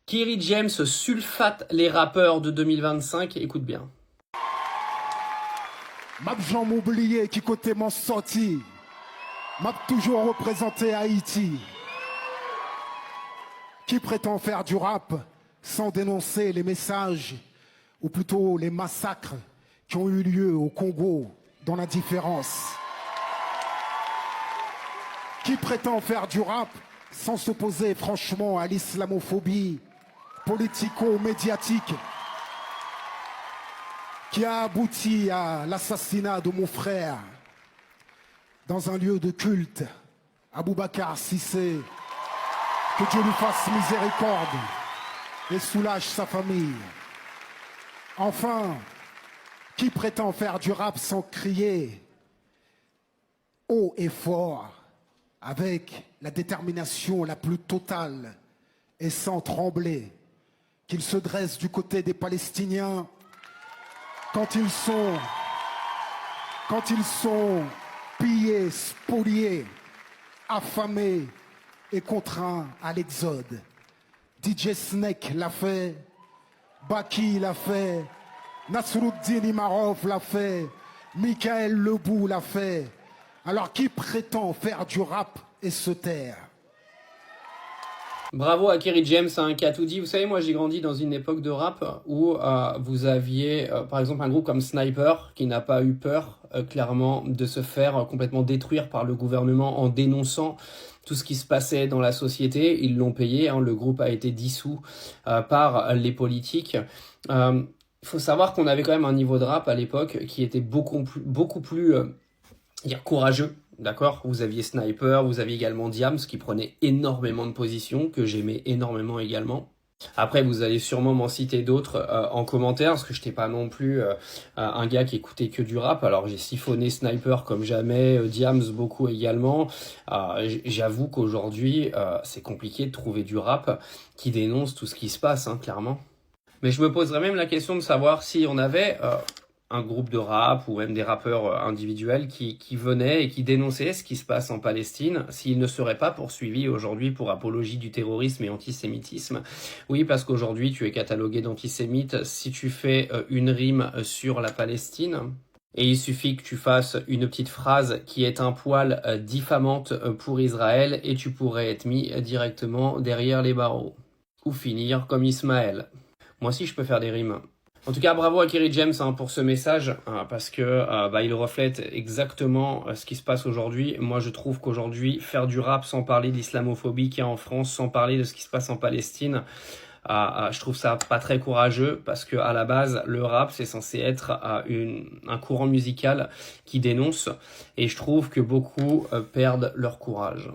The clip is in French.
Kerry James sulfate les rappeurs de 2025, écoute bien. M'a jamais oublié qui côté m'en sorti. M'a toujours représenté Haïti. Qui prétend faire du rap sans dénoncer les messages, ou plutôt les massacres qui ont eu lieu au Congo dans l'indifférence. Qui prétend faire du rap sans s'opposer franchement à l'islamophobie politico-médiatique qui a abouti à l'assassinat de mon frère dans un lieu de culte, Aboubacar Cissé. Que Dieu lui fasse miséricorde et soulage sa famille. Enfin, qui prétend faire du rap sans crier haut et fort, avec la détermination la plus totale et sans trembler, qu'il se dresse du côté des Palestiniens quand ils sont pillés, spoliés, affamés et contraints à l'exode. DJ Snake l'a fait, Baki l'a fait, Nasruddin Imarov l'a fait, Michael Lebou l'a fait. Alors qui prétend faire du rap et se taire? Bravo à Kerry James, hein, qui a tout dit. Vous savez, moi j'ai grandi dans une époque de rap où vous aviez par exemple un groupe comme Sniper qui n'a pas eu peur clairement de se faire complètement détruire par le gouvernement en dénonçant tout ce qui se passait dans la société. Ils l'ont payé, hein, le groupe a été dissous par les politiques. Il faut savoir qu'on avait quand même un niveau de rap à l'époque qui était beaucoup plus courageux. D'accord, vous aviez Sniper, vous aviez également Diams qui prenait énormément de positions, que j'aimais énormément également. Après, vous allez sûrement m'en citer d'autres en commentaire, parce que je n'étais pas non plus un gars qui écoutait que du rap. Alors j'ai siphonné Sniper comme jamais, Diams beaucoup également. J'avoue qu'aujourd'hui, c'est compliqué de trouver du rap qui dénonce tout ce qui se passe, hein, clairement. Mais je me poserais même la question de savoir si on avait un groupe de rap ou même des rappeurs individuels qui venaient et qui dénonçaient ce qui se passe en Palestine, s'ils ne seraient pas poursuivis aujourd'hui pour apologie du terrorisme et antisémitisme. Oui, parce qu'aujourd'hui, tu es catalogué d'antisémite si tu fais une rime sur la Palestine. Et il suffit que tu fasses une petite phrase qui est un poil diffamante pour Israël et tu pourrais être mis directement derrière les barreaux. Ou finir comme Ismaël. Moi aussi, je peux faire des rimes. En tout cas, bravo à Kerry James pour ce message, parce que il reflète exactement ce qui se passe aujourd'hui. Moi, je trouve qu'aujourd'hui, faire du rap sans parler de l'islamophobie qu'il y a en France, sans parler de ce qui se passe en Palestine, je trouve ça pas très courageux, parce que à la base, le rap, c'est censé être un courant musical qui dénonce, et je trouve que beaucoup perdent leur courage.